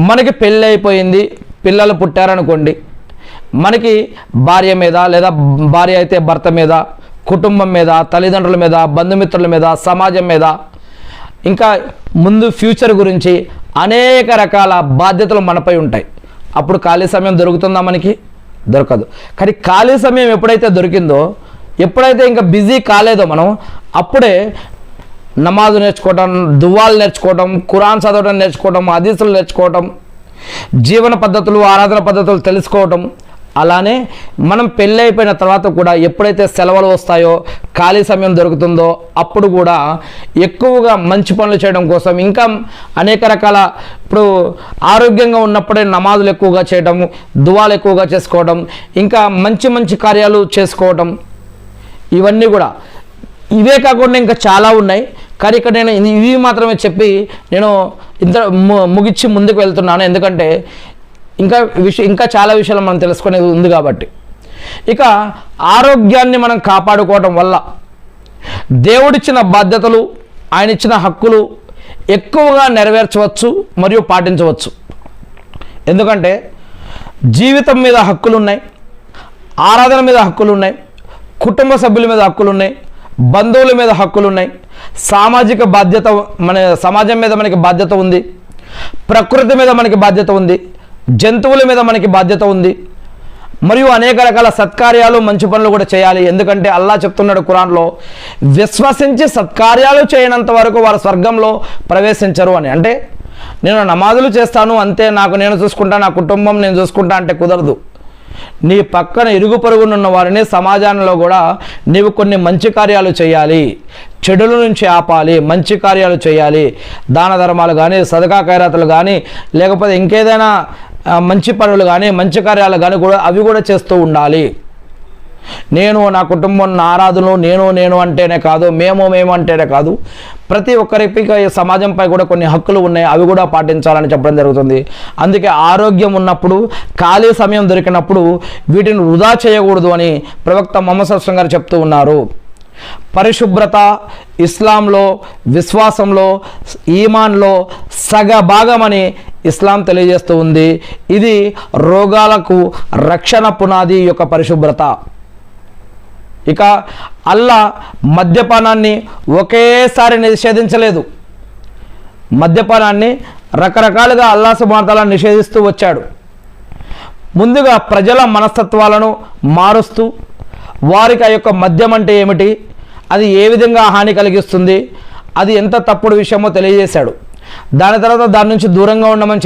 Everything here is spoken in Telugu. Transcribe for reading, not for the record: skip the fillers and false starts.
మనకి పెళ్ళి అయిపోయింది, పిల్లలు పుట్టారనుకోండి, మనకి భార్య మీద లేదా భార్య అయితే భర్త మీద, కుటుంబం మీద, తల్లిదండ్రుల మీద, బంధుమిత్రుల మీద, సమాజం మీద, ఇంకా ముందు ఫ్యూచర్ గురించి అనేక రకాల బాధ్యతలు మనపై ఉంటాయి. అప్పుడు ఖాళీ సమయం దొరుకుతుందా? మనకి దొరకదు. కానీ ఖాళీ సమయం ఎప్పుడైతే దొరికిందో, ఎప్పుడైతే ఇంకా బిజీ కాలేదో మనం, అప్పుడే నమాజు నేర్చుకోవటం, దువాలు నేర్చుకోవటం, ఖురాన్ చదవడం నేర్చుకోవటం, హదీసులు నేర్చుకోవటం, జీవన పద్ధతులు, ఆరాధన పద్ధతులు తెలుసుకోవటం. అలానే మనం పెళ్ళి అయిపోయిన తర్వాత కూడా ఎప్పుడైతే సెలవులు వస్తాయో, ఖాళీ సమయం దొరుకుతుందో, అప్పుడు కూడా ఎక్కువగా మంచి పనులు చేయడం కోసం ఇంకా అనేక రకాల, ఇప్పుడు ఆరోగ్యంగా ఉన్నప్పుడే నమాజులు ఎక్కువగా చేయడం, దువాలు ఎక్కువగా చేసుకోవడం, ఇంకా మంచి మంచి కార్యాలు చేసుకోవటం, ఇవన్నీ కూడా. ఇవే కాకుండా ఇంకా చాలా ఉన్నాయి. కానీ ఇక్కడ నేను ఇవి మాత్రమే చెప్పి నేను ముగించి ముందుకు వెళ్తున్నాను. ఎందుకంటే ఇంకా చాలా విషయాలు మనం తెలుసుకునేది ఉంది కాబట్టి. ఇక ఆరోగ్యాన్ని మనం కాపాడుకోవడం వల్ల దేవుడిచ్చిన బాధ్యతలు, ఆయన ఇచ్చిన హక్కులు ఎక్కువగా నెరవేర్చవచ్చు మరియు పాటించవచ్చు. ఎందుకంటే జీవితం మీద హక్కులు ఉన్నాయి, ఆరాధన మీద హక్కులు ఉన్నాయి, కుటుంబ సభ్యుల మీద హక్కులు ఉన్నాయి, బంధువుల మీద హక్కులు ఉన్నాయి, సామాజిక బాధ్యత, మన సమాజం మీద మనకి బాధ్యత ఉంది, ప్రకృతి మీద మనకి బాధ్యత ఉంది, జంతువుల మీద మనకి బాధ్యత ఉంది, మరియు అనేక రకాల సత్కార్యాలు, మంచి పనులు కూడా చేయాలి. ఎందుకంటే అల్లాహ్ చెప్తున్నాడు ఖురాన్లో, విశ్వసించి సత్కార్యాలు చేయనంత వరకు వారు స్వర్గంలో ప్రవేశించరు అని. అంటే నేను నమాజులు చేస్తాను అంతే, నేను చూసుకుంటా, నా కుటుంబం నేను చూసుకుంటా అంటే కుదరదు. నీ పక్కన ఇరుగు పొరుగునున్న వారిని, సమాజంలో కూడా నీవు కొన్ని మంచి కార్యాలు చేయాలి, చెడుల నుంచి ఆపాలి, మంచి కార్యాలు చేయాలి. దాన ధర్మాలు కానీ, సదకా ఖైరాతులు కానీ, లేకపోతే ఇంకేదైనా మంచి పనులు కానీ, మంచి కార్యాలు కానీ కూడా అవి కూడా చేస్తూ ఉండాలి. నేను, నా కుటుంబం, నా ఆరాధనలు, నేను అంటేనే కాదు, మేము అంటేనే కాదు, ప్రతి ఒక్కరికి సమాజంపై కూడా కొన్ని హక్కులు ఉన్నాయి, అవి కూడా పాటించాలని చెప్పడం జరుగుతుంది. అందుకే ఆరోగ్యం ఉన్నప్పుడు, ఖాళీ సమయం దొరికినప్పుడు వీటిని వృధా చేయకూడదు అని ప్రవక్త ముహమ్మద్ సల్లల్లాహు అలైహి వసల్లం గారు చెప్తూ ఉన్నారు. పరిశుభ్రత ఇస్లాంలో, విశ్వాసంలో, ఈమాన్లో సగభాగమని ఇస్లాం తెలియజేస్తూ ఉంది. ఇది రోగాలకు రక్షణ పునాది యొక్క పరిశుభ్రత. ఇక అల్లాహ్ మద్యపానాన్ని ఒకేసారి నిషేధించలేదు. మద్యపానాన్ని రకరకాలుగా అల్లాహ్ సుబ్హానహు వ తఆలా నిషేధిస్తూ వచ్చాడు. ముందుగా ప్రజల మనస్తత్వాలను మారుస్తూ వారికి ఆ యొక్క మద్యం అంటే ఏమిటి, అది ఏ విధంగా హాని కలిగిస్తుంది, అది ఎంత తప్పుడు విషయమో తెలియజేశాడు. దాని తర్వాత దాని నుంచి దూరంగా ఉండమని